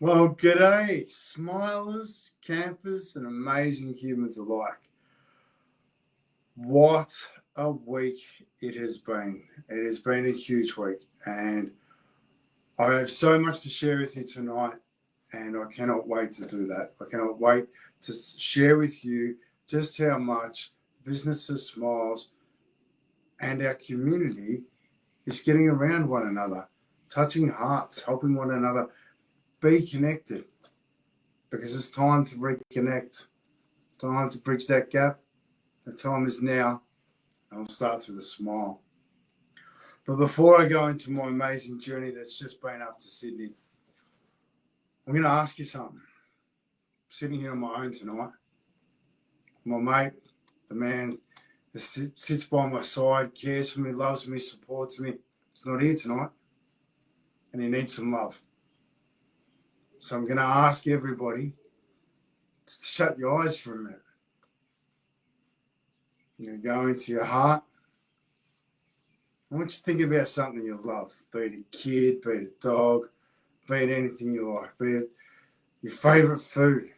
Well, g'day, smilers, campers, and amazing humans alike. What a week it has been. It has been a huge week, and I have so much to share with you tonight, and I cannot wait to do that. I cannot wait to share with you just how much Businesses Smiles and our community is getting around one another, touching hearts, helping one another be connected. Because it's time to reconnect, time to bridge that gap. The time is now, and it starts with a smile. But before I go into my amazing journey that's just been up to Sydney, I'm going to ask you something. I'm sitting here on my own tonight. My mate, the man that sits by my side, cares for me, loves me, supports me, is not here tonight, and he needs some love. So I'm going to ask everybody to shut your eyes for a minute. You're going to go into your heart. I want you to think about something you love, be it a kid, be it a dog, be it anything you like, be it your favourite food.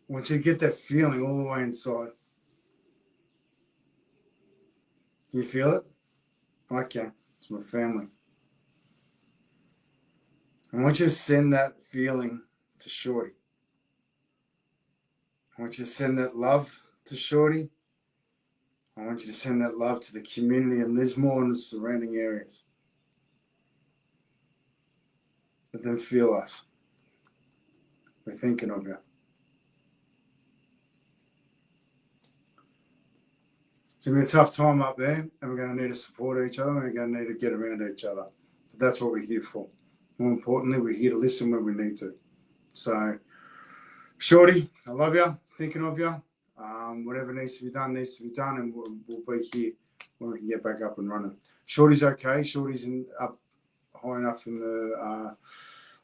I want you to get that feeling all the way inside. Can you feel it? I can. It's my family. I want you to send that feeling to Shorty. I want you to send that love to Shorty. I want you to send that love to the community in Lismore and the surrounding areas. Let them feel us. We're thinking of you. It's going to be a tough time up there, and we're going to need to support each other, and we're going to need to get around each other. But that's what we're here for. More importantly, we're here to listen when we need to. So, Shorty, I love you, thinking of you. Whatever needs to be done, and we'll be here when we can get back up and running. Shorty's okay. Shorty's up high enough in the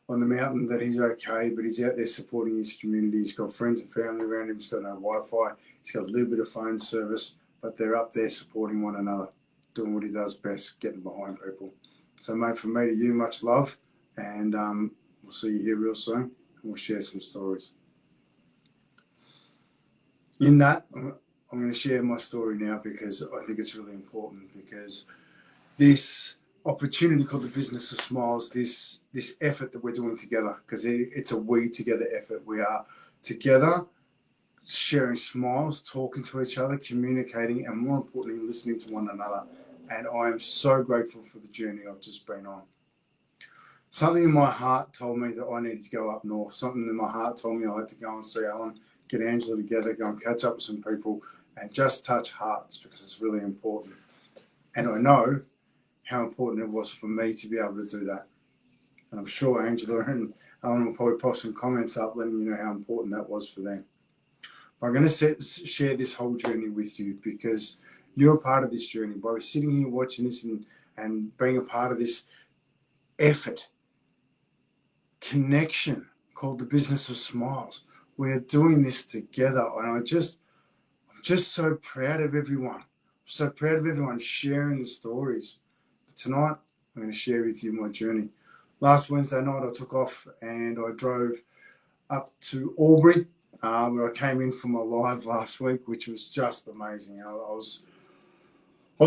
on the mountain that he's okay, but he's out there supporting his community. He's got friends and family around him. He's got no Wi-Fi. He's got a little bit of phone service, but they're up there supporting one another, doing what he does best, getting behind people. So, mate, from me to you, much love, and we'll see you here real soon, and we'll share some stories. In that, I'm going to share my story now because I think it's really important, because this opportunity called the Business of Smiles, this effort that we're doing together, because it's a we together effort. We are together sharing smiles, talking to each other, communicating, and more importantly, listening to one another. And I am so grateful for the journey I've just been on. Something in my heart told me that I needed to go up north. Something in my heart told me I had to go and see Alan, get Angela together, go and catch up with some people, and just touch hearts, because it's really important. And I know how important it was for me to be able to do that. And I'm sure Angela and Alan will probably post some comments up letting you know how important that was for them. But I'm going to share this whole journey with you, because you're a part of this journey. By sitting here watching this and being a part of this effort, connection called the Business of Smiles, we are doing this together. And I'm just so proud of everyone. I'm so proud of everyone sharing the stories. But tonight, I'm going to share with you my journey. Last Wednesday night, I took off and I drove up to Albury, where I came in from my live last week, which was just amazing. I was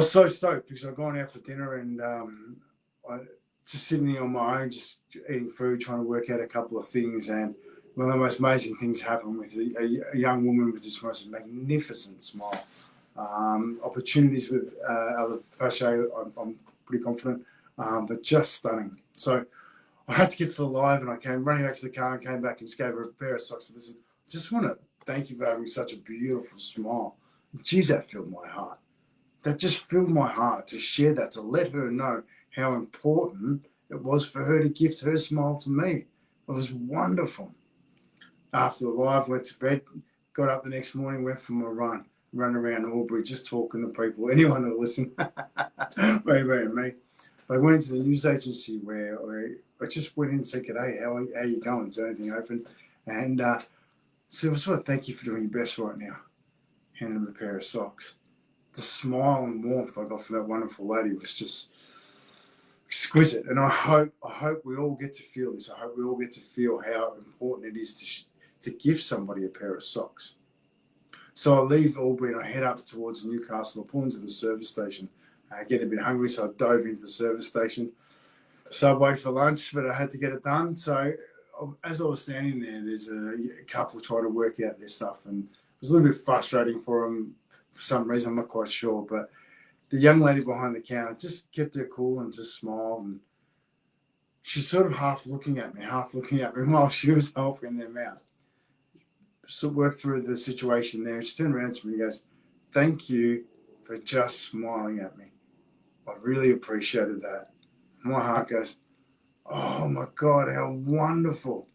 so stoked, because I'd gone out for dinner and I just sitting here on my own, just eating food, trying to work out a couple of things. And one of the most amazing things happened with a young woman with this most magnificent smile. Opportunities with other Pache, I'm pretty confident, but just stunning. So I had to get to the live, and I came running back to the car and came back and just gave her a pair of socks. And listen, I just want to thank you for having such a beautiful smile. Geez, that filled my heart. That just filled my heart to share that, to let her know how important it was for her to gift her smile to me. It was wonderful. After the live, went to bed, got up the next morning, went for my run around Albury, just talking to people, anyone who'll listen, maybe me. But I went into the news agency where I just went in and said, "G'day, how you going? Is there anything open?" And said, "I just want to thank you for doing your best right now." Handed them a pair of socks. The smile and warmth I got from that wonderful lady was just exquisite. And I hope we all get to feel this. I hope we all get to feel how important it is to give somebody a pair of socks. So I leave Albury and I head up towards Newcastle. I pull into the service station. I get a bit hungry, so I dove into the service station. Subway for lunch, but I had to get it done. So as I was standing there, there's a couple trying to work out their stuff, and it was a little bit frustrating for them for some reason. I'm not quite sure, but the young lady behind the counter just kept her cool and just smiled, and she's sort of half looking at me while she was helping them out. So worked through the situation there. She turned around to me and goes, "Thank you for just smiling at me. I really appreciated that." My heart goes, "Oh my God, how wonderful."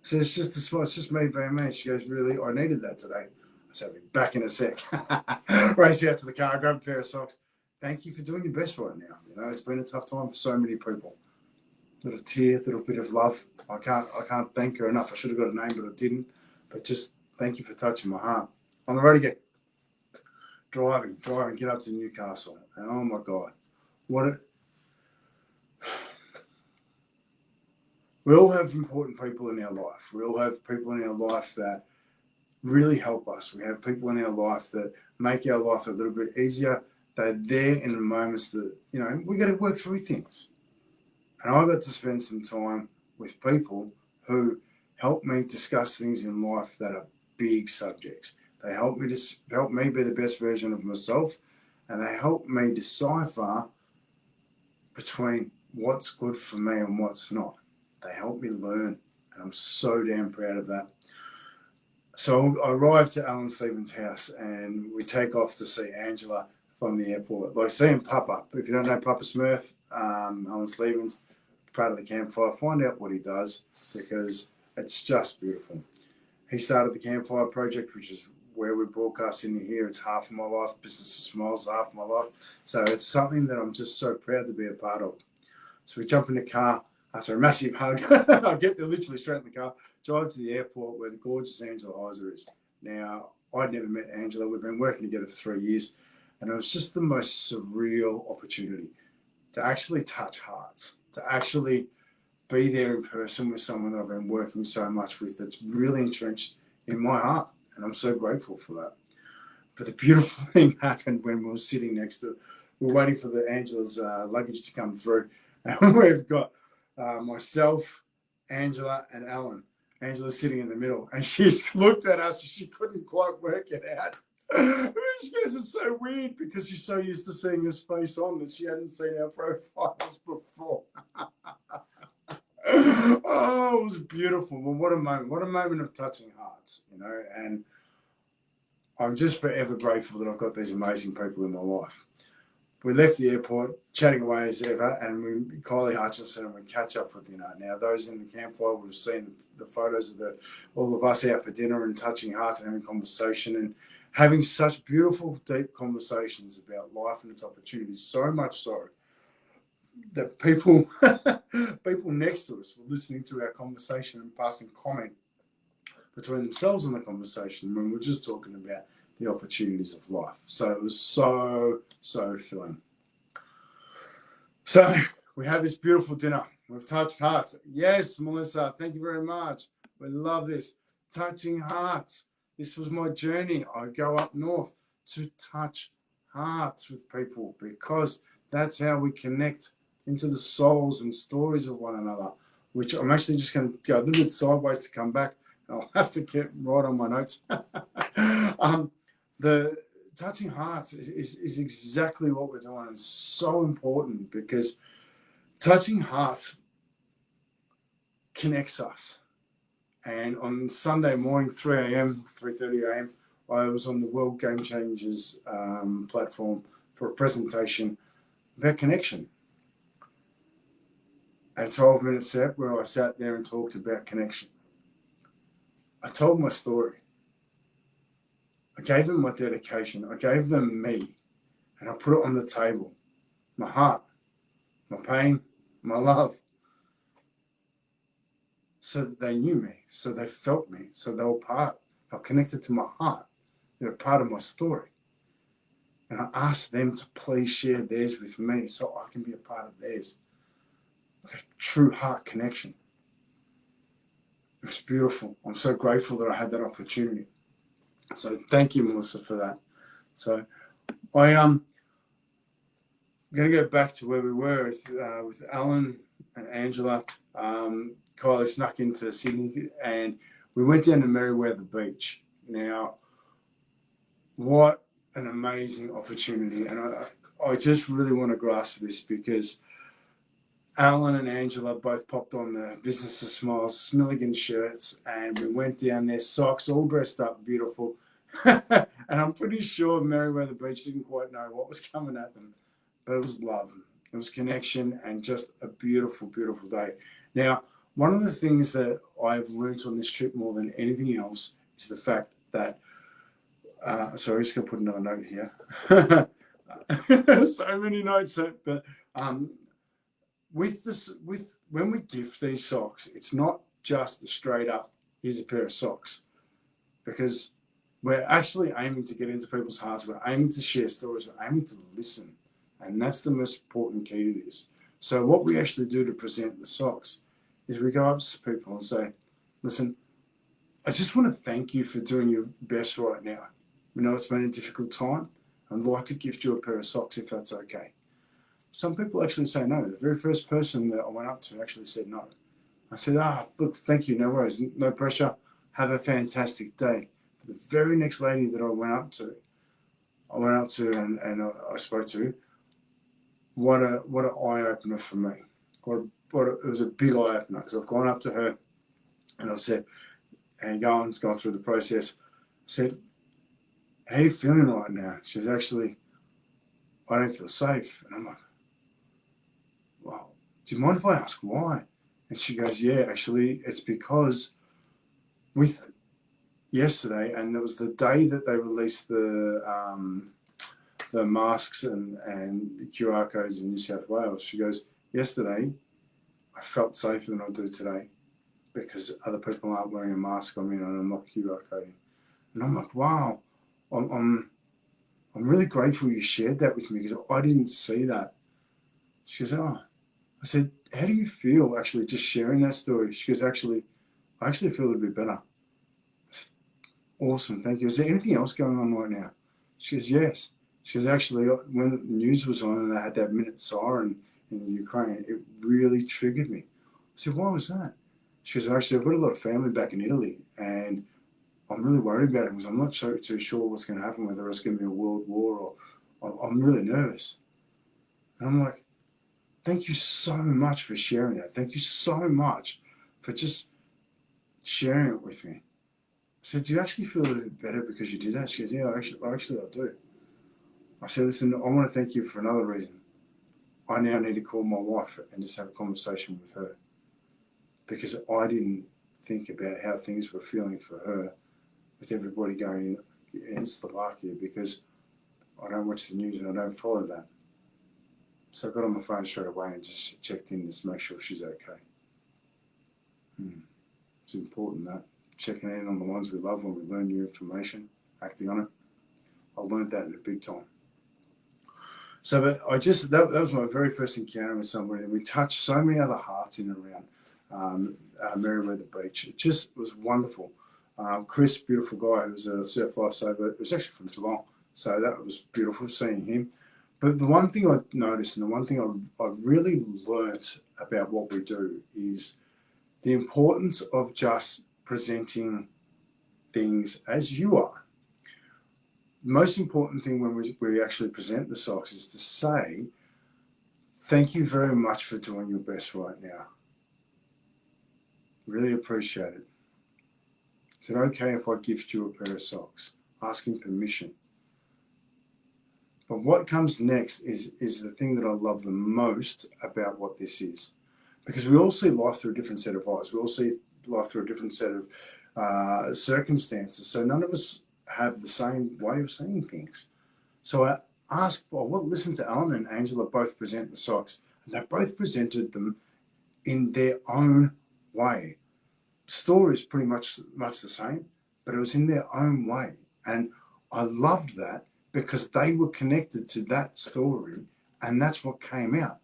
So it's just a smile, it's just me being me. She goes, "Really? I needed that today." I said, "I'll be back in a sec." Raced out to the car, grabbed a pair of socks. Thank you for doing your best right now. You know, it's been a tough time for so many people. Little tear, little bit of love. I can't thank her enough. I should have got a name, but I didn't. But just thank you for touching my heart. On the road again. Driving, get up to Newcastle. And oh my God, we all have important people in our life. We all have people in our life that really help us. We have people in our life that make our life a little bit easier. They're there in the moments that, you know, we got to work through things. And I got to spend some time with people who help me discuss things in life that are big subjects. They help me be the best version of myself, and they help me decipher between what's good for me and what's not. They help me learn, and I'm so damn proud of that. So I arrived to Alan Stevens' house, and we take off to see Angela from the airport. Like seeing Papa. If you don't know Papa Smurf, Alan Stevens, part of the Campfire, find out what he does, because it's just beautiful. He started the Campfire Project, which is where we broadcast in here. It's half of my life. Business of Smiles is half of my life. So it's something that I'm just so proud to be a part of. So we jump in the car after a massive hug. I get there literally straight in the car, drive to the airport where the gorgeous Angela Heiser is. Now, I'd never met Angela. We've been working together for 3 years, and it was just the most surreal opportunity to actually touch hearts, to actually be there in person with someone that I've been working so much with that's really entrenched in my heart. And I'm so grateful for that. But the beautiful thing happened when we were sitting next to, we were waiting for the Angela's luggage to come through. And we've got myself, Angela, and Alan. Angela's sitting in the middle, and she looked at us and she couldn't quite work it out. She goes, "It's so weird," because she's so used to seeing his face on that she hadn't seen our profiles before. Oh, it was beautiful. Well, what a moment of touching hearts, you know, and I'm just forever grateful that I've got these amazing people in my life. We left the airport, chatting away as ever, and we Kylie Hutchinson, and we catch up for dinner. Now, those in the Campfire would have seen the photos of all of us out for dinner and touching hearts and having conversation and having such beautiful, deep conversations about life and its opportunities, so much so that people next to us were listening to our conversation and passing comment between themselves in the conversation when we're just talking about the opportunities of life. So it was so filling. So we had this beautiful dinner. We've touched hearts. Yes, Melissa, thank you very much. We love this. Touching hearts. This was my journey. I go up north to touch hearts with people, because that's how we connect into the souls and stories of one another, which I'm actually just going to go a little bit sideways to come back. I'll have to get right on my notes. The touching hearts is exactly what we're doing. It's so important, because touching hearts connects us. And on Sunday morning, 3 a.m., 3:30 a.m., I was on the World Game Changers platform for a presentation about connection. A 12-minute set where I sat there and talked about connection. I told my story. I gave them my dedication. I gave them me, and I put it on the table. My heart, my pain, my love. So that they knew me, so they felt me, so they were connected to my heart. They were part of my story. And I asked them to please share theirs with me so I can be a part of theirs. true heart connection. It was beautiful. I'm so grateful that I had that opportunity. So thank you, Melissa, for that. So I'm going to go back to where we were with Alan and Angela. Kylie snuck into Sydney and we went down to Merewether Beach. Now, what an amazing opportunity. And I just really want to grasp this because Alan and Angela both popped on the Business of Smiles Smilligan shirts and we went down there, socks all dressed up, beautiful. And I'm pretty sure Merewether Beach didn't quite know what was coming at them, but it was love. It was connection and just a beautiful, beautiful day. Now, one of the things that I've learned on this trip more than anything else is the fact that, sorry, I'm just going to put another note here. So many notes, but when we gift these socks, it's not just a straight up, here's a pair of socks, because we're actually aiming to get into people's hearts. We're aiming to share stories. We're aiming to listen. And that's the most important key to this. So what we actually do to present the socks is we go up to people and say, listen, I just want to thank you for doing your best right now. We know it's been a difficult time. I'd like to gift you a pair of socks if that's okay. Some people actually say no. The very first person that I went up to actually said no. I said, look, thank you, no worries, no pressure. Have a fantastic day. The very next lady that I went up to and I spoke to, what an eye-opener for me. It was a big eye-opener because I've gone up to her and I've said, and gone through the process, I said, how are you feeling right now? She's actually, I don't feel safe. And I'm like, well, do you mind if I ask why? And she goes, yeah, actually, it's because with yesterday, and it was the day that they released the masks and QR codes in New South Wales. She goes, yesterday, I felt safer than I do today because other people aren't wearing a mask on me and I'm not QR coding. And I'm like, wow, I'm really grateful you shared that with me because I didn't see that. She goes, oh. I said, how do you feel actually just sharing that story? She goes, actually, I actually feel a little bit better. I said, awesome, thank you. Is there anything else going on right now? She goes, yes. She goes, actually, when the news was on and they had that minute siren in the Ukraine, it really triggered me. I said, why was that? She goes, actually, I've got a lot of family back in Italy and I'm really worried about it because I'm not too sure what's going to happen, whether it's going to be a world war or I'm really nervous. And I'm like, thank you so much for sharing that. Thank you so much for just sharing it with me. I said, do you actually feel a little bit better because you did that? She goes, yeah, actually I do. I said, listen, I want to thank you for another reason. I now need to call my wife and just have a conversation with her because I didn't think about how things were feeling for her with everybody going in Slovakia because I don't watch the news and I don't follow that. So I got on my phone straight away and just checked in to make sure she's okay. It's important that checking in on the ones we love when we learn new information, acting on it. I learned that in a big time. So but that was my very first encounter with somebody, and we touched so many other hearts in and around Merewether Beach. It just was wonderful. Chris, beautiful guy, who was a surf lifesaver. It was actually from Geelong, so that was beautiful seeing him. But the one thing I noticed and the one thing I really learnt about what we do is the importance of just presenting things as you are. The most important thing when we actually present the socks is to say, thank you very much for doing your best right now. Really appreciate it. Is it okay if I gift you a pair of socks? Asking permission. But what comes next is the thing that I love the most about what this is. Because we all see life through a different set of eyes. We all see life through a different set of circumstances. So none of us have the same way of seeing things. So I asked, listen to Alan and Angela both present the socks. And they both presented them in their own way. The story is pretty much the same, but it was in their own way. And I loved that because they were connected to that story and that's what came out.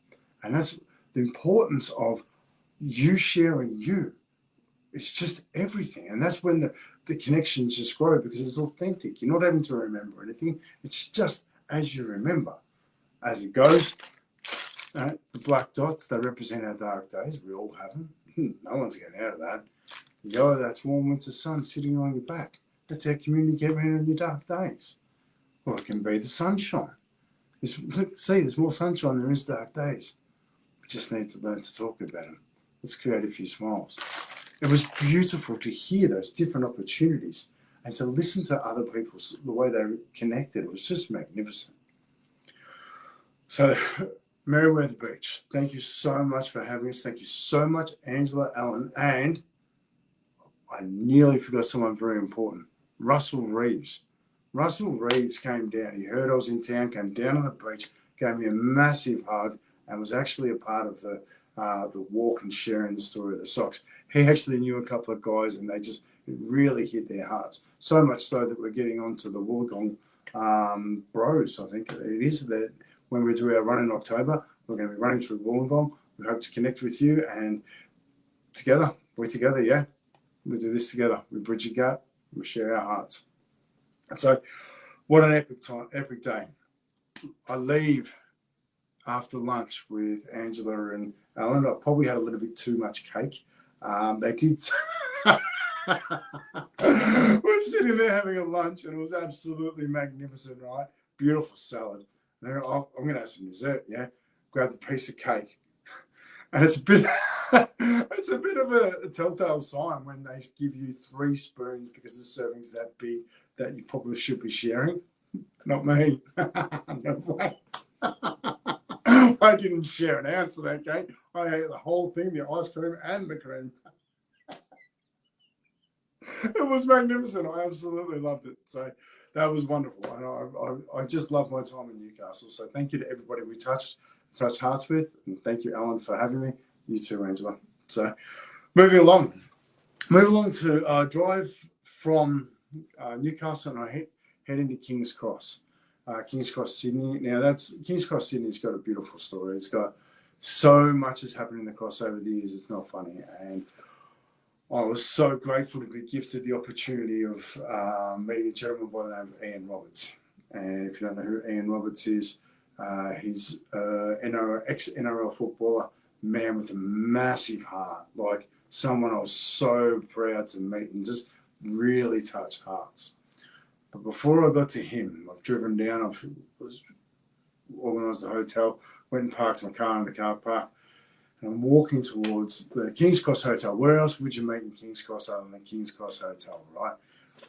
And that's the importance of you sharing you. It's just everything. And that's when the connections just grow, because it's authentic. You're not having to remember anything. It's just as you remember. As it goes, the black dots, they represent our dark days. We all have them. No one's getting out of that. The yellow, that's warm winter sun sitting on your back. That's how communicate in your dark days. Or it can be the sunshine. There's more sunshine than there is dark days. We just need to learn to talk about them. Let's create a few smiles. It was beautiful to hear those different opportunities and to listen to other people, the way they connected. It was just magnificent. So, Merriweather Beach, thank you so much for having us. Thank you so much, Angela, Alan, and I nearly forgot someone very important, Russell Reeves. Russell Reeves came down. He heard I was in town, came down on the beach, gave me a massive hug, and was actually a part of the walk and sharing the story of the socks. He actually knew a couple of guys, and they just really hit their hearts. So much so that we're getting onto the Wollongong Bros, I think it is, that when we do our run in October, we're going to be running through Wollongong. We hope to connect with you, and we're together, yeah? We do this together. We bridge a gap, we share our hearts. And so, what an epic day. I leave after lunch with Angela and Alan. I probably had a little bit too much cake. They did. We're sitting there having a lunch, and it was absolutely magnificent, right? Beautiful salad. And then, I'm going to have some dessert, yeah? Grab the piece of cake. And it's a bit of a telltale sign when they give you 3 spoons because the serving's that big that you probably should be sharing. Not me. No way. I didn't share an ounce of that cake. I ate the whole thing, the ice cream and the cream. It was magnificent. I absolutely loved it. So that was wonderful. And I just love my time in Newcastle. So thank you to everybody we touched hearts with. And thank you, Alan, for having me. You too, Angela. So moving along to drive from Newcastle, and I head into King's Cross. King's Cross, Sydney. Now, King's Cross, Sydney's got a beautiful story. It's got so much has happened in the cross over the years. It's not funny. And I was so grateful to be gifted the opportunity of meeting a gentleman by the name of Ian Roberts. And if you don't know who Ian Roberts is, he's an ex-NRL footballer, man with a massive heart, like someone I was so proud to meet and just really touch hearts. But before I got to him, I've driven down, I've organised a hotel, went and parked my car in the car park, and I'm walking towards the King's Cross Hotel. Where else would you meet in King's Cross other than King's Cross Hotel, right?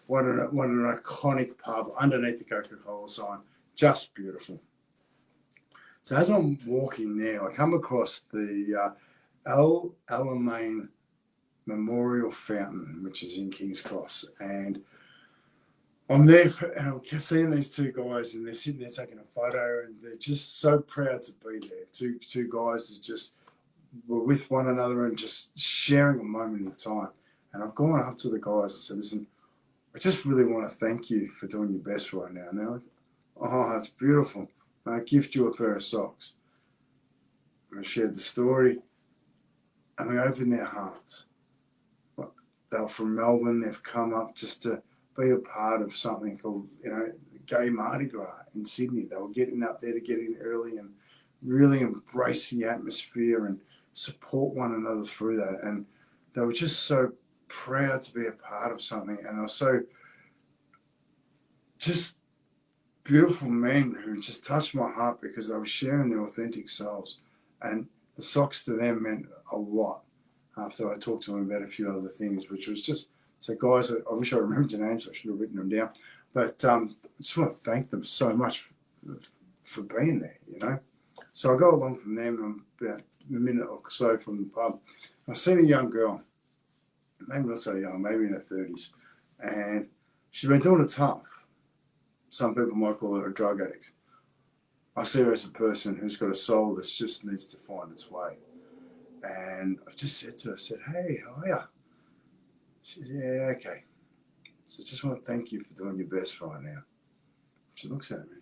What an iconic pub underneath the Coca-Cola sign, just beautiful. So as I'm walking there, I come across the Al Alamein Memorial Fountain, which is in King's Cross, and I'm there, and I'm seeing these 2 guys, and they're sitting there taking a photo, and they're just so proud to be there. Two guys that just were with one another and just sharing a moment in time. And I've gone up to the guys and said, "Listen, I just really want to thank you for doing your best right now." And they're like, "Oh, that's beautiful. I gift you a pair of socks." And I shared the story, and they opened their hearts. They're from Melbourne. They've come up just to be a part of something called, Gay Mardi Gras in Sydney. They were getting up there to get in early and really embrace the atmosphere and support one another through that. And they were just so proud to be a part of something. And they were so just beautiful men who just touched my heart because they were sharing their authentic selves. And the socks to them meant a lot after I talked to them about a few other things, which was just, so guys, I wish I remembered your names. I should have written them down. But I just want to thank them so much for being there, So I go along from them, about a minute or so from the pub. I seen a young girl, maybe not so young, maybe in her 30s, and she's been doing it tough. Some people might call her a drug addict. I see her as a person who's got a soul that just needs to find its way. And I just said to her, "Hey, how are you?" She said, "Yeah, okay." So I just want to thank you for doing your best right now. She looks at me.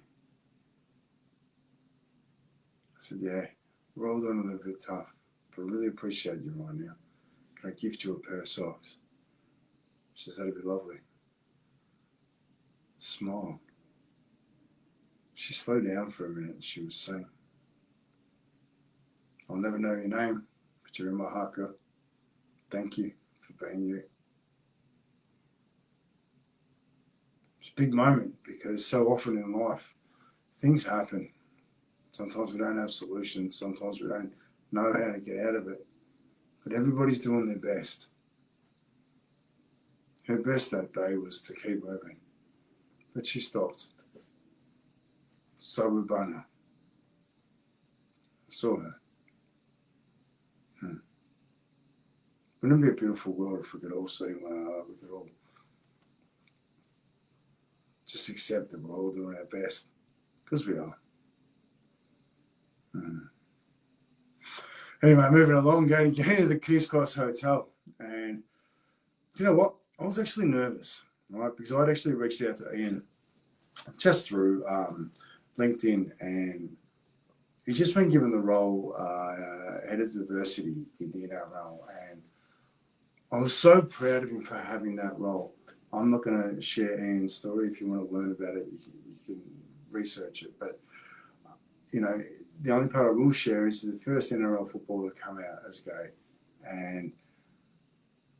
I said, "Yeah, rolled on a little bit tough, but I really appreciate you right now. Can I gift you a pair of socks? She says, that'd be lovely. Smile. She slowed down for a minute and she was saying, I'll never know your name, but you're in my heart, girl. Thank you for being you. It's a big moment because so often in life, things happen. Sometimes we don't have solutions. Sometimes we don't know how to get out of it. But everybody's doing their best. Her best that day was to keep moving. But she stopped. So we Bana. I saw her. Wouldn't it be a beautiful world if we could all see one another? We could all just accept that we're all doing our best. Because we are. Anyway, moving along, going to the King's Cross Hotel. And do you know what? I was actually nervous, right? Because I'd actually reached out to Ian just through LinkedIn, and he's just been given the role head of diversity in the NRL, and I was so proud of him for having that role. I'm not going to share Ian's story. If you want to learn about it, you can research it. But, you know, the only part I will share is the first NRL footballer to come out as gay, and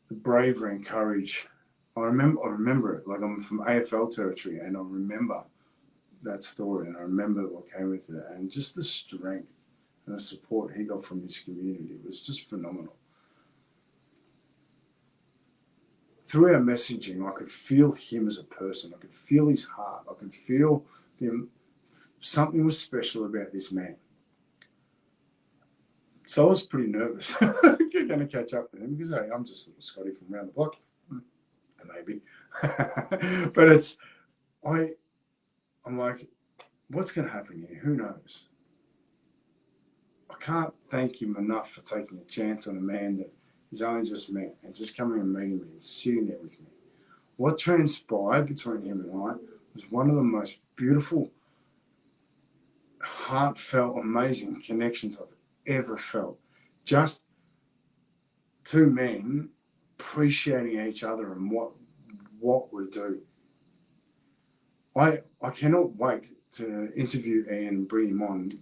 the bravery and courage. I remember it. Like, I'm from AFL territory, and I remember that story, and I remember what came with it, and just the strength and the support he got from his community was just phenomenal. Through our messaging, I could feel him as a person. I could feel his heart. I could feel him. Something was special about this man. So I was pretty nervous. Going to catch up with him because, hey, I'm just little Scotty from around the block, maybe. But I'm like, what's going to happen here? Who knows? I can't thank him enough for taking a chance on a man that he's only just met and just coming and meeting me and sitting there with me. What transpired between him and I was one of the most beautiful, heartfelt, amazing connections I've ever felt. Just two men appreciating each other and what we do. I cannot wait to interview Ian and bring him on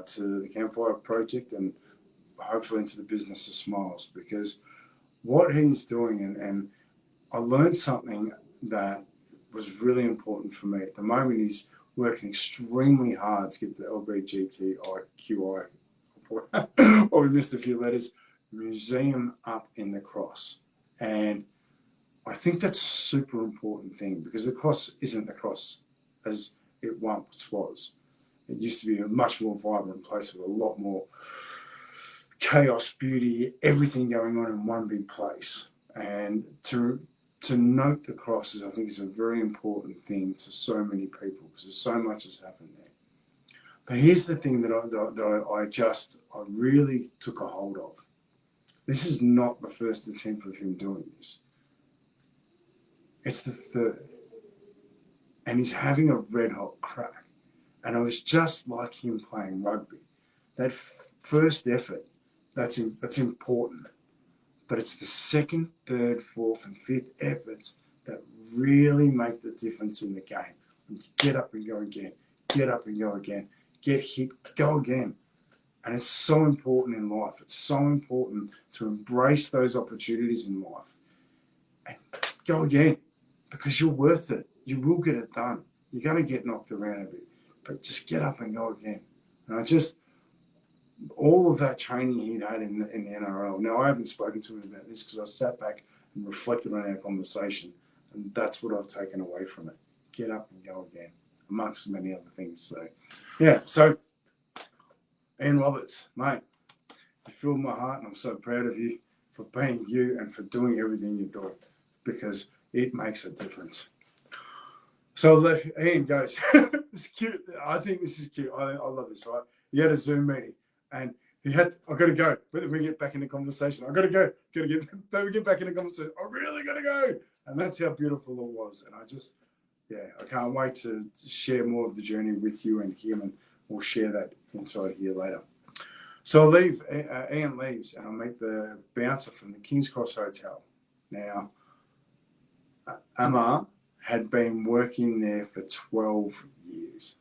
to the Campfire Project and hopefully into the business of Smiles, because what he's doing, and I learned something that was really important for me. At the moment, he's working extremely hard to get the LGBTQI, or we missed a few letters, museum up in the Cross. And I think that's a super important thing, because the Cross isn't the Cross as it once was. It used to be a much more vibrant place with a lot more chaos, beauty, everything going on in one big place. And to note the crosses, I think, is a very important thing to so many people, because there's so much has happened there. But here's the thing that I really took a hold of. This is not the first attempt of him doing this. It's the third. And he's having a red hot crack. And it was just like him playing rugby. That first effort, that's important. But it's the second, third, fourth, and fifth efforts that really make the difference in the game. When you get up and go again, get up and go again, get hit, go again. And it's so important in life. It's so important to embrace those opportunities in life and go again, because you're worth it. You will get it done. You're going to get knocked around a bit, but just get up and go again. And all of that training he'd had in the NRL. Now, I haven't spoken to him about this because I sat back and reflected on our conversation, and that's what I've taken away from it. Get up and go again, amongst many other things. So, yeah. So, Ian Roberts, mate, you filled my heart, and I'm so proud of you for being you and for doing everything you're doing, because it makes a difference. So Ian goes, it's cute. I think this is cute. I love this, right? He had a Zoom meeting, and I got to go. But we get back in the conversation. I got to go. We get back in the conversation. I really got to go. And that's how beautiful it was. And I can't wait to share more of the journey with you and him, and we'll share that inside here later. So I leave, Ian leaves, and I meet the bouncer from the King's Cross Hotel. Now, Amar had been working there for 12 years.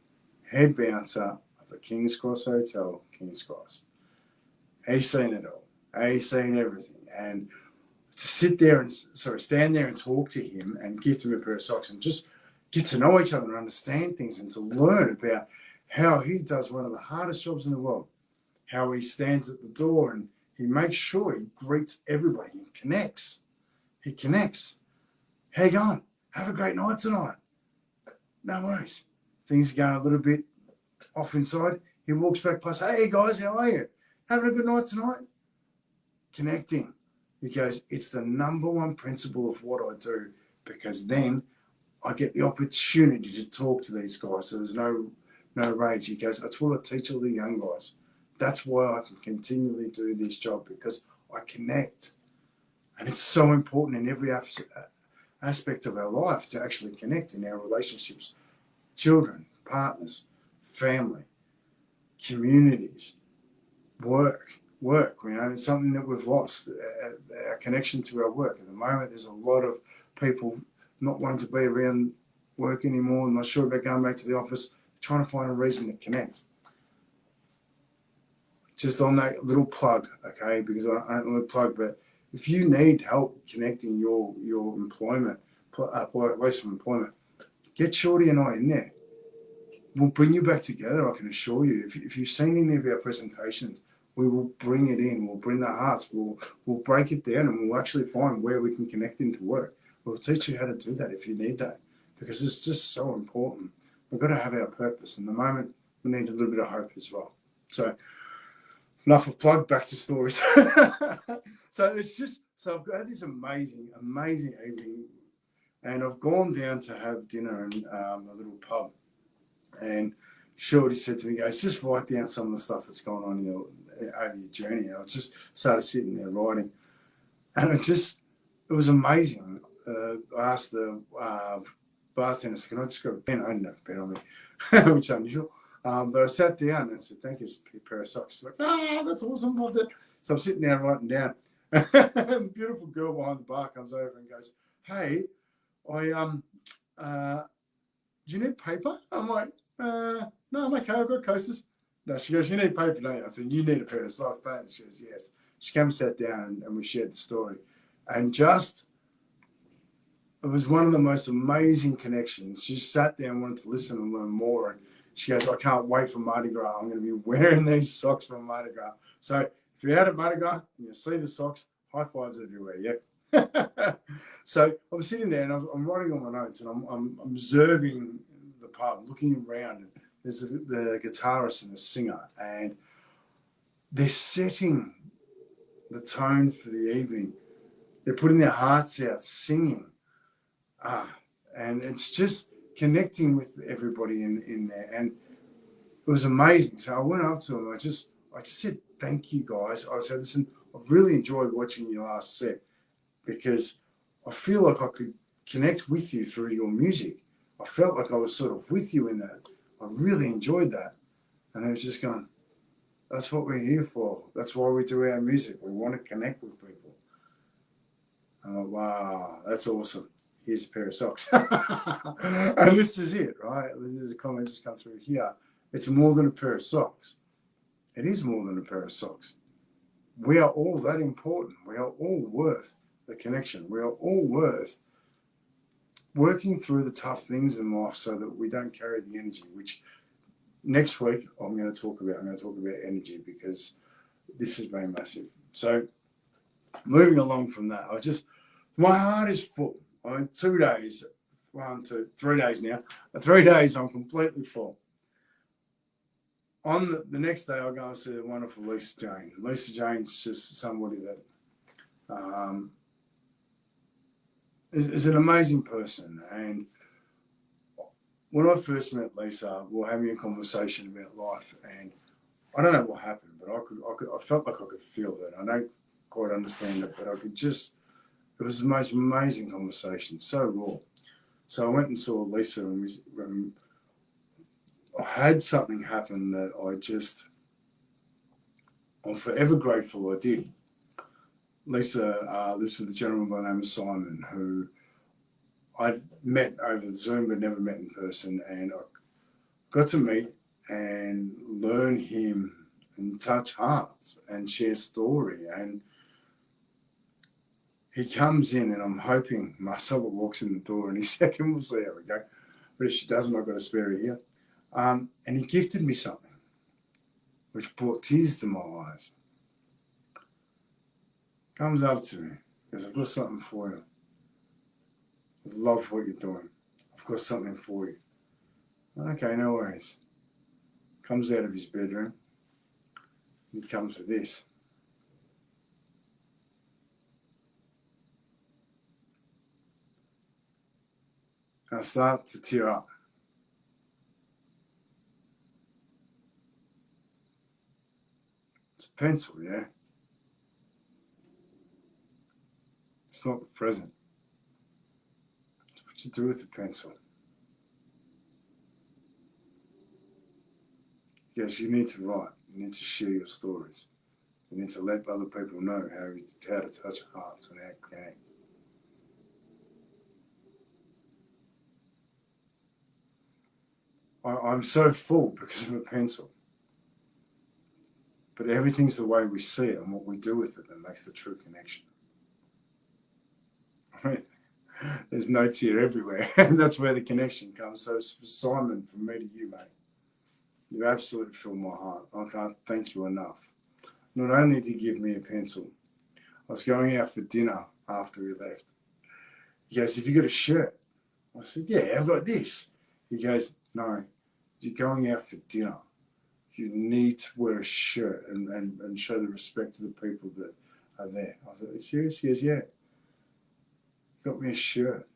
Head bouncer of the King's Cross Hotel, King's Cross. He's seen it all. He's seen everything. And to sit there and stand there and talk to him and gift him a pair of socks and just get to know each other and understand things and to learn about how he does one of the hardest jobs in the world, how he stands at the door and he makes sure he greets everybody and connects. He connects. How you going? Have a great night tonight. No worries. Things are going a little bit off inside. He walks back past, hey guys, how are you? Having a good night tonight? Connecting. He goes, it's the number one principle of what I do, because then I get the opportunity to talk to these guys. So there's no rage. He goes, that's what I teach all the young guys. That's why I can continually do this job, because I connect. And it's so important in every aspect of our life to actually connect in our relationships, children, partners, family, communities, work. It's something that we've lost, our connection to our work. At the moment, there's a lot of people not wanting to be around work anymore, not sure about going back to the office, trying to find a reason to connect. Just on that little plug, okay, because I don't want to plug, but if you need help connecting your employment, place of employment, get Shorty and I in there. We'll bring you back together, I can assure you. If you've seen any of our presentations, we will bring it in. We'll bring the hearts. We'll break it down, and we'll actually find where we can connect into work. We'll teach you how to do that if you need that, because it's just so important. We've got to have our purpose. And at the moment, we need a little bit of hope as well. So enough of plug, back to stories. So I've got this amazing evening, and I've gone down to have dinner in a little pub. And Shorty said to me, guys, just write down some of the stuff that's going on over your journey. And I just started sitting there writing. And it was amazing. I asked the bartender, can I just grab a pen? I didn't have a pen on me, which is unusual. But I sat down and I said, thank you, a pair of socks. She's like, that's awesome, loved it. So I'm sitting there writing down. And beautiful girl behind the bar comes over and goes, hey, do you need paper? I'm like, no, I'm okay, I've got coasters. No, she goes, you need paper, don't you? I said, you need a pair of socks, don't you? She goes, yes. She came and sat down and we shared the story. And it was one of the most amazing connections. She sat there and wanted to listen and learn more. And she goes, I can't wait for Mardi Gras. I'm going to be wearing these socks for Mardi Gras. So if you're out at Mardi Gras and you see the socks, high fives everywhere, yeah? So I'm sitting there and I'm writing on my notes and I'm observing the pub, looking around. And there's the guitarist and the singer, and they're setting the tone for the evening. They're putting their hearts out, singing. And it's just connecting with everybody in there. And it was amazing. So I went up to them. I just said, thank you, guys. I said, listen, I've really enjoyed watching your last set, because I feel like I could connect with you through your music. I felt like I was sort of with you in that. I really enjoyed that. And they was just going, that's what we're here for. That's why we do our music. We want to connect with people. I'm like, wow, that's awesome. Here's a pair of socks. And this is it, right? This is a comment just come through here. It's more than a pair of socks. It is more than a pair of socks. We are all that important. We are all worth the connection. We are all worth working through the tough things in life so that we don't carry the energy, which next week I'm going to talk about energy, because this has been massive. So moving along from that, my heart is full. 2 days, 1, 2, 3 days now. 3 days I'm completely full. On the next day, I go and see the wonderful Lisa Jane. Lisa Jane's just somebody that is an amazing person. And when I first met Lisa, we were having a conversation about life, and I don't know what happened, but I felt like I could feel it. I don't quite understand it, but it was the most amazing conversation, so raw. So I went and saw Lisa, and I had something happen that I'm forever grateful I did. Lisa lives with a gentleman by the name of Simon, who I met over Zoom but never met in person, and I got to meet and learn him and touch hearts and share story. And he comes in, and I'm hoping Marcella walks in the door any second. We'll see how we go. But if she doesn't, I've got a spare here. And he gifted me something, which brought tears to my eyes. Comes up to me, goes, I've got something for you. I love what you're doing. I've got something for you. Okay, no worries. Comes out of his bedroom. He comes with this. I start to tear up. It's a pencil, yeah? It's not the present. It's what you do with the pencil. Yes, you need to write. You need to share your stories. You need to let other people know how to touch hearts and how to connect. I'm so full because of a pencil. But everything's the way we see it and what we do with it that makes the true connection. I mean, there's notes here everywhere, and that's where the connection comes. So it's for Simon, from me to you, mate. You absolutely fill my heart. I can't thank you enough. Not only did you give me a pencil, I was going out for dinner after we left. He goes, have you got a shirt? I said, yeah, I've got this. He goes, no, you're going out for dinner. You need to wear a shirt and show the respect to the people that are there. I was like, are you serious? He goes, yeah. He got me a shirt.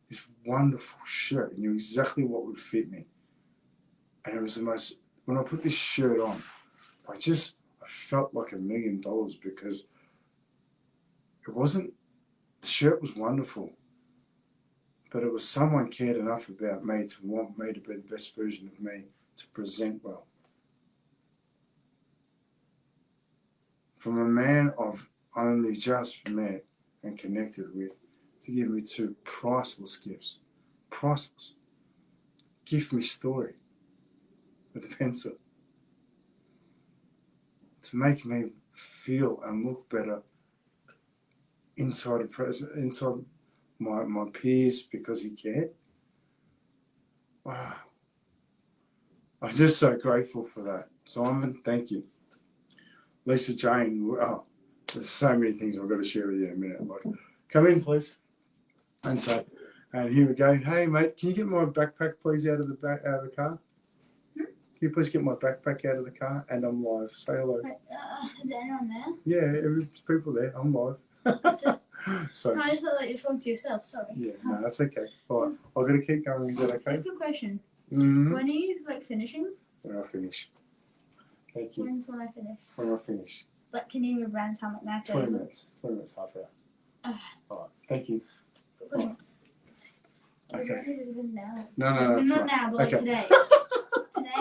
This wonderful shirt. He knew exactly what would fit me. And it was the most, when I put this shirt on, I felt like $1 million, because it wasn't, the shirt was wonderful, but it was someone cared enough about me to want me to be the best version of me, to present well. From a man I've only just met and connected with, to give me 2 priceless gifts. Priceless. Give me story with a pencil. To make me feel and look better inside my peers because he cared. Wow. I'm just so grateful for that. Simon, thank you. Lisa Jane, there's so many things I've got to share with you in a minute. Like, come in, please. And so, and here we go. Hey, mate, can you get my backpack, please, out of the car? Can you please get my backpack out of the car? And I'm live. Say hello. Is there anyone there? Yeah, there's people there. I'm live. So, no, I just felt like you're talking to yourself. Sorry. Yeah, no, that's okay. All right, I've got to keep going. Is that okay? Good question. Mm-hmm. When are you finishing? When I finish. Thank you. When's when I finish? When I finish. Like, can you move around time like that? 20 minutes. 20 minutes, half hour. All right. Thank you. Good question. Okay. Now. No, that's not right. now, but okay. Like today.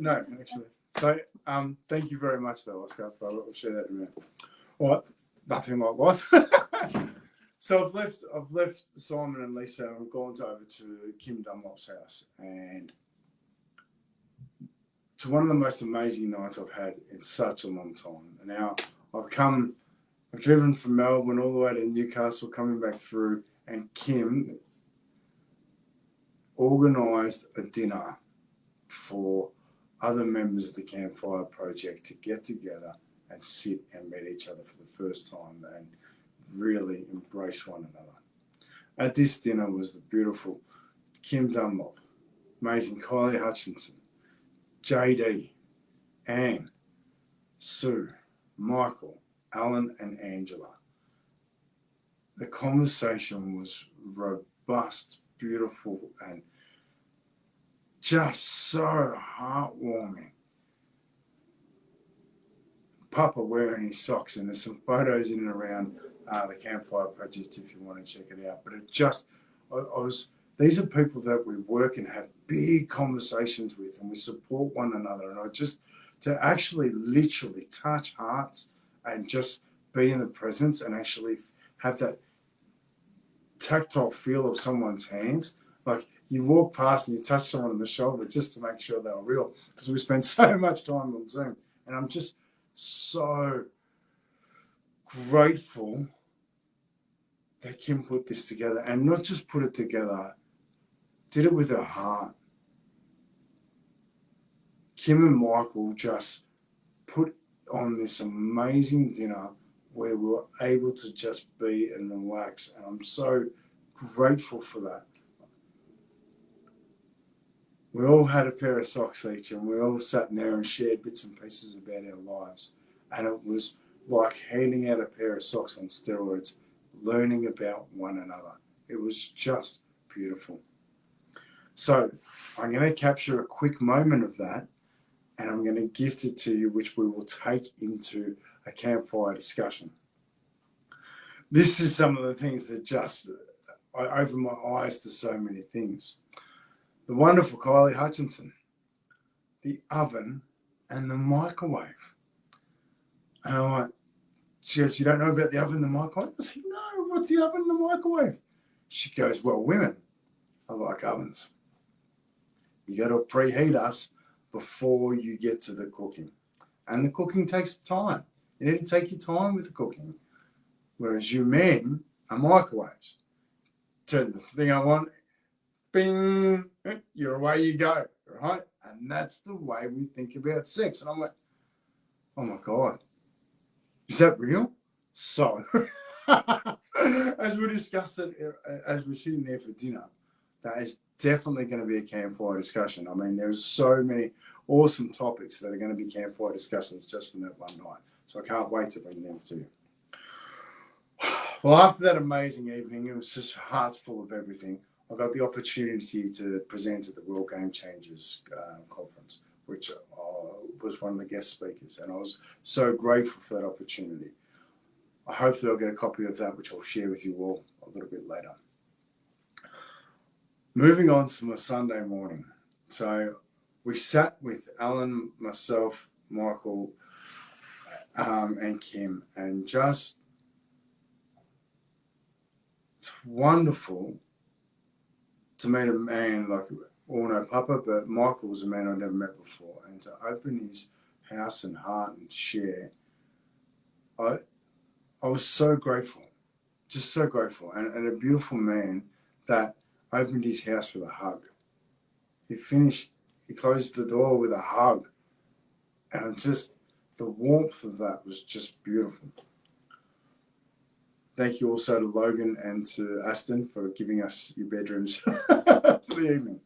No, actually. So, thank you very much, though, Oscar. I'll share that in a minute. All right. Nothing like life. So I've left Simon and Lisa, and we've gone over to Kim Dunlop's house, and to one of the most amazing nights I've had in such a long time. And now I've driven from Melbourne all the way to Newcastle, coming back through, and Kim organised a dinner for other members of the Campfire Project to get together and sit and meet each other for the first time and really embrace one another. At this dinner was the beautiful Kim Dunlop, amazing Kylie Hutchinson, JD, Anne, Sue, Michael, Alan and Angela. The conversation was robust, beautiful, and just so heartwarming. Papa wearing his socks, and there's some photos in and around the Campfire Project if you want to check it out. But it just, these are people that we work and have big conversations with, and we support one another. And to actually literally touch hearts and just be in the presence and actually have that tactile feel of someone's hands. Like you walk past and you touch someone on the shoulder just to make sure they're real, because we spend so much time on Zoom. And I'm just so grateful that Kim put this together, and not just put it together, did it with her heart. Kim and Michael just put on this amazing dinner where we were able to just be and relax, and I'm so grateful for that. We all had a pair of socks each, and we all sat in there and shared bits and pieces about our lives, and it was like handing out a pair of socks on steroids, learning about one another. It was just beautiful. So I'm going to capture a quick moment of that, and I'm going to gift it to you, which we will take into a campfire discussion. This is some of the things that just, I opened my eyes to so many things. The wonderful Kylie Hutchinson, the oven and the microwave. And I'm like, she goes, you don't know about the oven and the microwave? I said, no, what's the oven and the microwave? She goes, well, women, I like ovens. You got to preheat us before you get to the cooking. And the cooking takes time. You need to take your time with the cooking. Whereas you men are microwaves. Turn the thing on, bing, you're away you go, right? And that's the way we think about sex. And I'm like, oh my God, is that real? So, as we discussed it, as we're sitting there for dinner, that is definitely going to be a campfire discussion. I mean, there's so many awesome topics that are going to be campfire discussions just from that one night. So I can't wait to bring them to you. Well, after that amazing evening, it was just hearts full of everything. I got the opportunity to present at the World Game Changers conference, which was one of the guest speakers, and I was so grateful for that opportunity. Hopefully I'll get a copy of that, which I'll share with you all a little bit later. Moving on to my Sunday morning. So we sat with Alan, myself, Michael, and Kim, and just, it's wonderful to meet a man like, all know Papa, but Michael was a man I'd never met before, and to open his house and heart and share, I was so grateful, just so grateful, and a beautiful man that opened his house with a hug. He closed the door with a hug, and just the warmth of that was just beautiful. Thank you also to Logan and to Aston for giving us your bedrooms for the evening.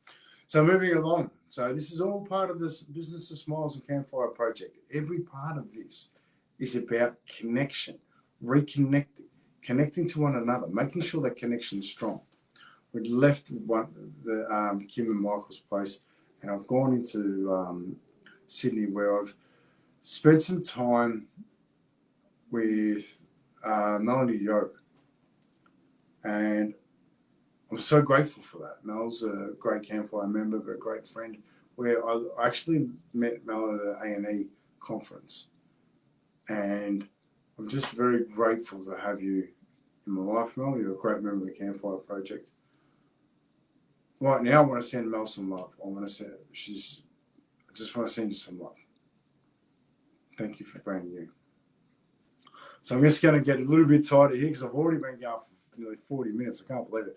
So moving along. So this is all part of this Business of Smiles and Campfire project. Every part of this is about connection, reconnecting, connecting to one another, making sure that connection is strong. We'd left the Kim and Michael's place, and I've gone into Sydney, where I've spent some time with Melanie Yoke, and I'm so grateful for that. Mel's a great campfire member, but a great friend, where I actually met Mel at an A&E conference, and I'm just very grateful to have you in my life, Mel. You're a great member of the Campfire Project. Right now, I want to send Mel some love. I just want to send you some love. Thank you for being you. So I'm just going to get a little bit tighter here, because I've already been going for nearly 40 minutes. I can't believe it.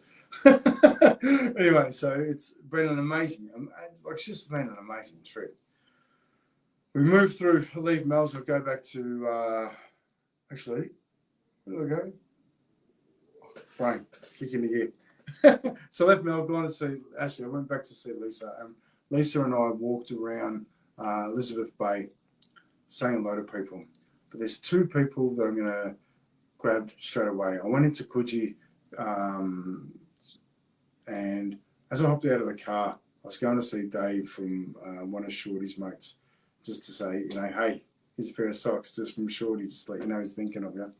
Anyway, so it's been an amazing, it's just been an amazing trip. We moved through, leave Mel's, we'll go back to, actually, where do I go? Brain, kick into gear. So left Mel, gone to see, actually I went back to see Lisa, and Lisa and I walked around Elizabeth Bay, saying hello to people. But there's two people that I'm going to grab straight away. I went into Coogee, and as I hopped out of the car, I was going to see Dave from one of Shorty's mates, just to say, hey, here's a pair of socks just from Shorty, just to let you know he's thinking of you.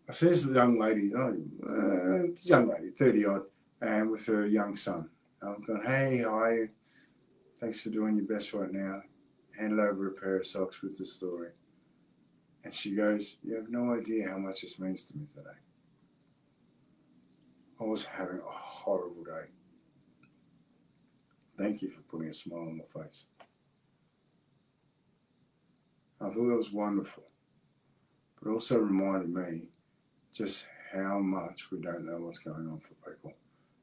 I see this young lady, 30 odd, and with her young son. I'm going, hey, how are you? Thanks for doing your best right now. handed over a pair of socks with the story. And she goes, "You have no idea how much this means to me today. I was having a horrible day. Thank you for putting a smile on my face." I thought that was wonderful, but also reminded me just how much we don't know what's going on for people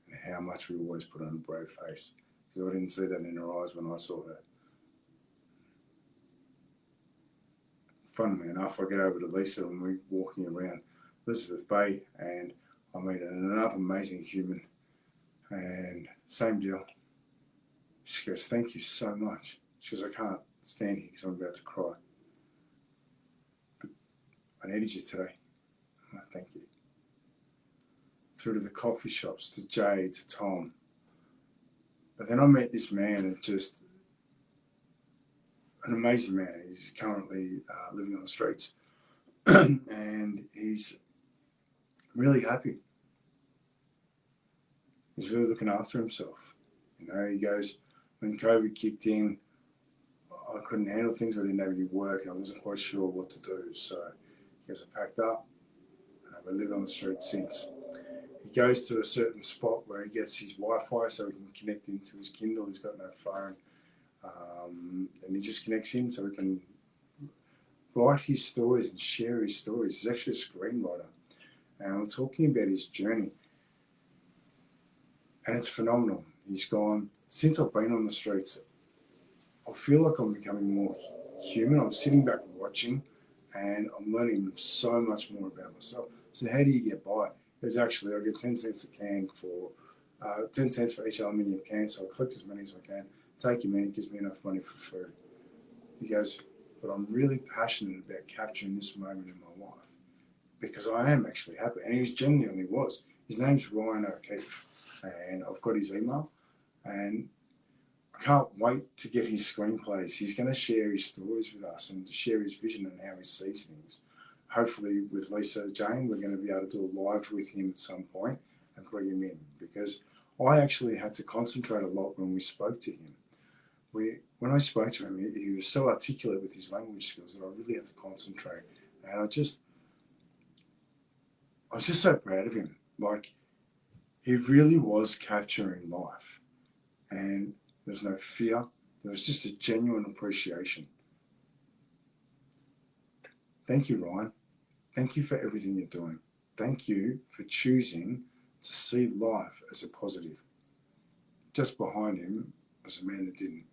and how much we always put on a brave face, because I didn't see that in her eyes when I saw her. Funnily enough, I get over to Lisa and we're walking around Elizabeth Bay and I meet another amazing human, and same deal. She goes, "Thank you so much." She goes, "I can't stand here because I'm about to cry. But I needed you today." I'm like, "Thank you." Through to the coffee shops, to Jay, to Tom. But then I met this man, and just an amazing man. He's currently living on the streets and he's really happy. He's really looking after himself. You know, he goes, when COVID kicked in, I couldn't handle things. I didn't have any work and I wasn't quite sure what to do. So he goes, "I packed up and I've been living on the street since." He goes to a certain spot where he gets his Wi-Fi so he can connect into his Kindle. He's got no phone. And he just connects in so he can write his stories and share his stories. He's actually a screenwriter. And we're talking about his journey. And it's phenomenal. He's gone, "Since I've been on the streets, I feel like I'm becoming more human. I'm sitting back watching and I'm learning so much more about myself." So how do you get by? Because actually I get 10 cents a can for 10 cents for each aluminium can, so I collect as many as I can, take him in, it gives me enough money for food. He goes, "But I'm really passionate about capturing this moment in my life because I am actually happy." And he genuinely was. His name's Ryan O'Keefe and I've got his email and I can't wait to get his screenplays. He's going to share his stories with us and share his vision and how he sees things. Hopefully with Lisa Jane, we're going to be able to do a live with him at some point and bring him in, because I actually had to concentrate a lot when we spoke to him. When I spoke to him, he was so articulate with his language skills that I really had to concentrate. And I was just so proud of him. Like, he really was capturing life. And there was no fear. There was just a genuine appreciation. Thank you, Ryan. Thank you for everything you're doing. Thank you for choosing to see life as a positive. Just behind him was a man that didn't.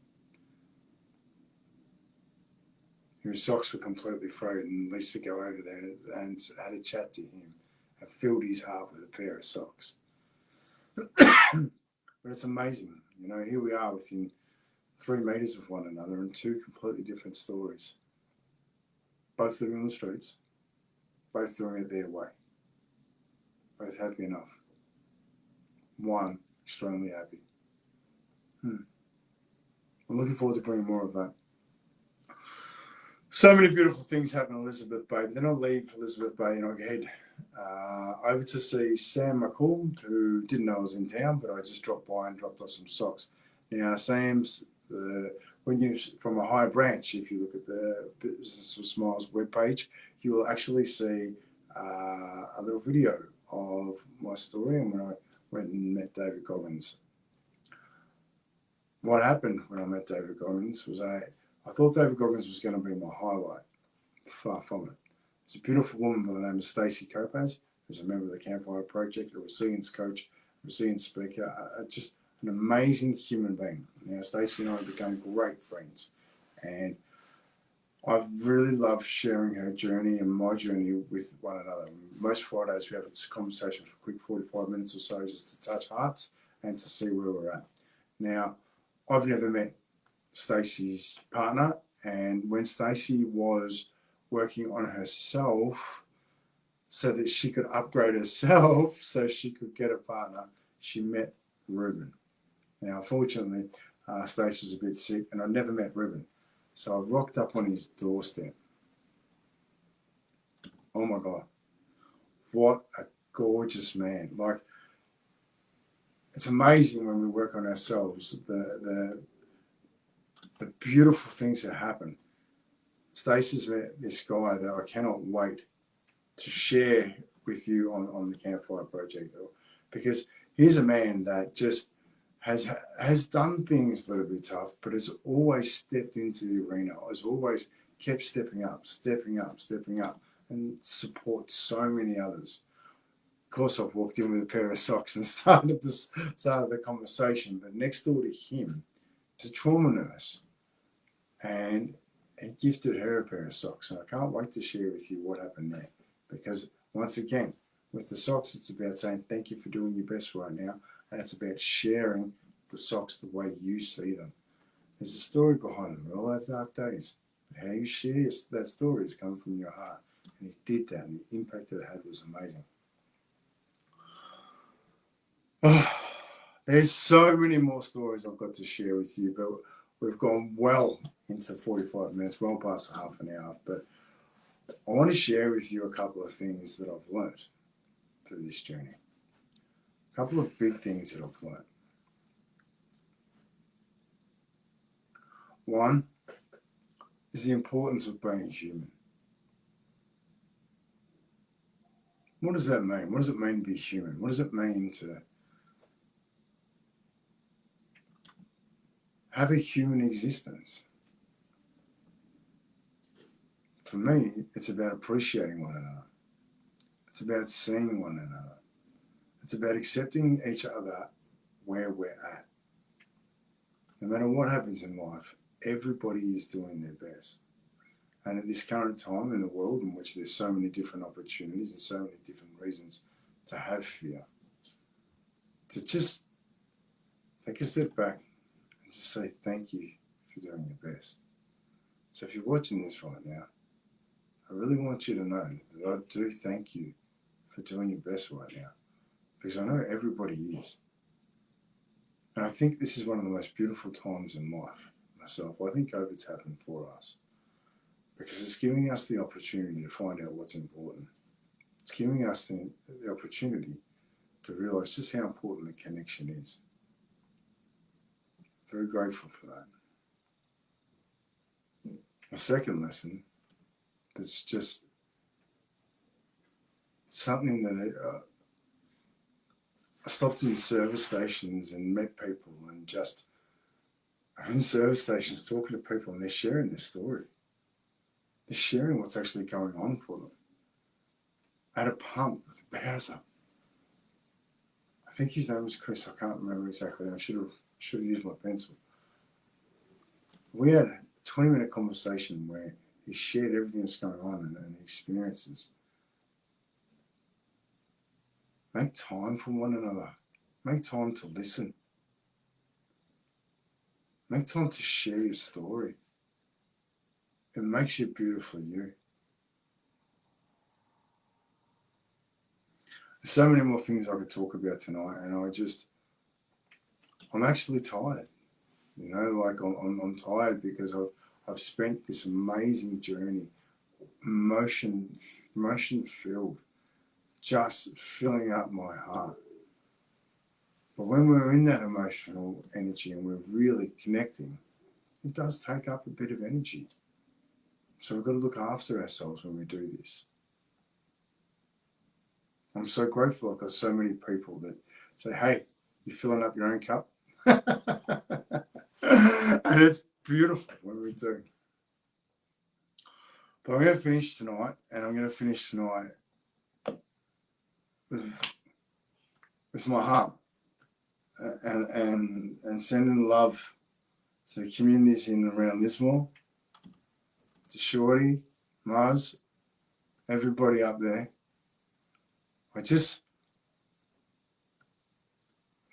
His socks were completely frayed, and Lisa go over there and had a chat to him and filled his heart with a pair of socks. But it's amazing. You know, here we are within 3 meters of one another and 2 completely different stories. Both living on the streets, both doing it their way, both happy enough. One extremely happy. I'm looking forward to bringing more of that. So many beautiful things happen in Elizabeth Bay, but then I'll leave Elizabeth Bay and I'll head over to see Sam McCall, who didn't know I was in town, but I just dropped by and dropped off some socks. Now, Sam's, when you from a high branch, if you look at the Business of Smiles webpage, you will actually see a little video of my story and when I went and met David Goggins. What happened when I met David Goggins was I thought David Goggins was going to be my highlight. Far from it. There's a beautiful woman by the name of Stacey Kopaz, who's a member of the Campfire Project, a resilience coach, a resilience speaker, just an amazing human being. Now, Stacey and I have become great friends, and I've really loved sharing her journey and my journey with one another. Most Fridays we have a conversation for a quick 45 minutes or so just to touch hearts and to see where we're at. Now, I've never met Stacey's partner, and when Stacey was working on herself so that she could upgrade herself so she could get a partner, she met Ruben. Now, unfortunately, Stacey was a bit sick and I never met Ruben. So I rocked up on his doorstep. Oh my God, what a gorgeous man. Like, it's amazing when we work on ourselves, the the beautiful things that happen. Stacey's met this guy that I cannot wait to share with you on the Campfire Project, because he's a man that just has done things a little bit tough, but has always stepped into the arena, has always kept stepping up, and supports so many others. Of course, I've walked in with a pair of socks and started the conversation, but next door to him, it's a trauma nurse, and he gifted her a pair of socks, and I can't wait to share with you what happened there, because once again, with the socks, it's about saying thank you for doing your best right now, and it's about sharing the socks the way you see them. There's a story behind them. We all have dark days, but how you share that story is coming from your heart, and he did that, and the impact that it had was amazing. Oh, there's so many more stories I've got to share with you, but we've gone well into 45 minutes, well past half an hour. But I want to share with you a couple of things that I've learned through this journey. A couple of big things that I've learned. One is the importance of being human. What does that mean? What does it mean to be human? What does it mean to have a human existence? For me, it's about appreciating one another. It's about seeing one another. It's about accepting each other where we're at. No matter what happens in life, everybody is doing their best. And at this current time in a world in which there's so many different opportunities and so many different reasons to have fear, to just take a step back and just say thank you for doing your best. So if you're watching this right now, I really want you to know that I do thank you for doing your best right now, because I know everybody is. And I think this is one of the most beautiful times in life myself. I think COVID's happened for us because it's giving us the opportunity to find out what's important. It's giving us the opportunity to realize just how important the connection is. Very grateful for that. My second lesson is just something that I stopped in service stations and met people, and just I'm in service stations talking to people, and they're sharing their story. They're sharing what's actually going on for them. At a pump with a Bowser. I think his name was Chris. I can't remember exactly. I should have used my pencil. We had a 20-minute conversation where he shared everything that's going on and the experiences. Make time for one another. Make time to listen. Make time to share your story. It makes you beautifully you. There's so many more things I could talk about tonight, and I'm actually tired. You know, like I'm tired because I've spent this amazing journey, emotion filled, just filling up my heart. But when we're in that emotional energy and we're really connecting, it does take up a bit of energy. So we've got to look after ourselves when we do this. I'm so grateful I've got so many people that say, hey, you filling up your own cup? And it's beautiful when we do. But I'm going to finish tonight, and I'm going to finish tonight with my heart and sending love to the communities in and around Lismore, to Shorty, Mars, everybody up there. I'm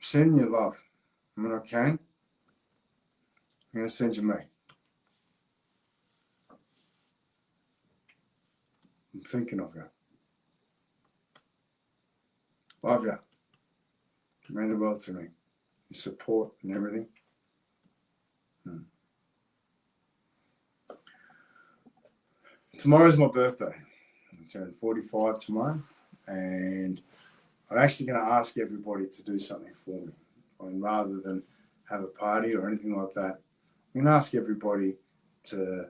sending you love. When I can, I'm going to send you me. I'm thinking of you. Love you. You mean the world to me. Your support and everything. Tomorrow's my birthday. I'm turning 45 tomorrow, and I'm actually going to ask everybody to do something for me. And rather than have a party or anything like that, I'm going to ask everybody to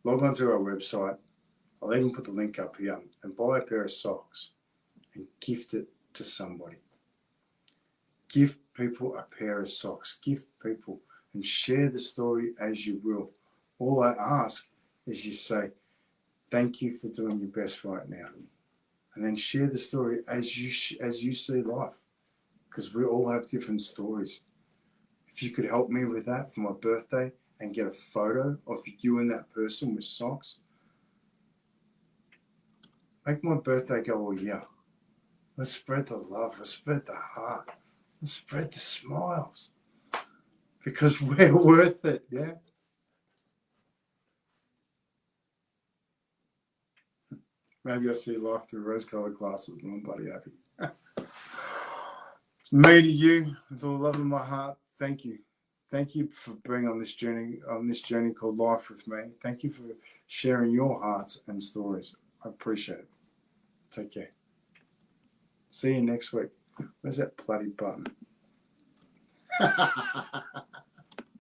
log onto our website. I'll even put the link up here and buy a pair of socks and gift it to somebody. Give people a pair of socks. Give people and share the story as you will. All I ask is you say, thank you for doing your best right now. And then share the story as you see life. Because we all have different stories. If you could help me with that for my birthday and get a photo of you and that person with socks, make my birthday go all year. Let's spread the love. Let's spread the heart. Let's spread the smiles. Because we're worth it, yeah? Maybe I see life through rose-colored glasses and I'm bloody happy. It's me to you, with all the love in my heart. Thank you. Thank you for being on this journey called life with me. Thank you for sharing your hearts and stories. I appreciate it. Take care. See you next week. Where's that bloody button?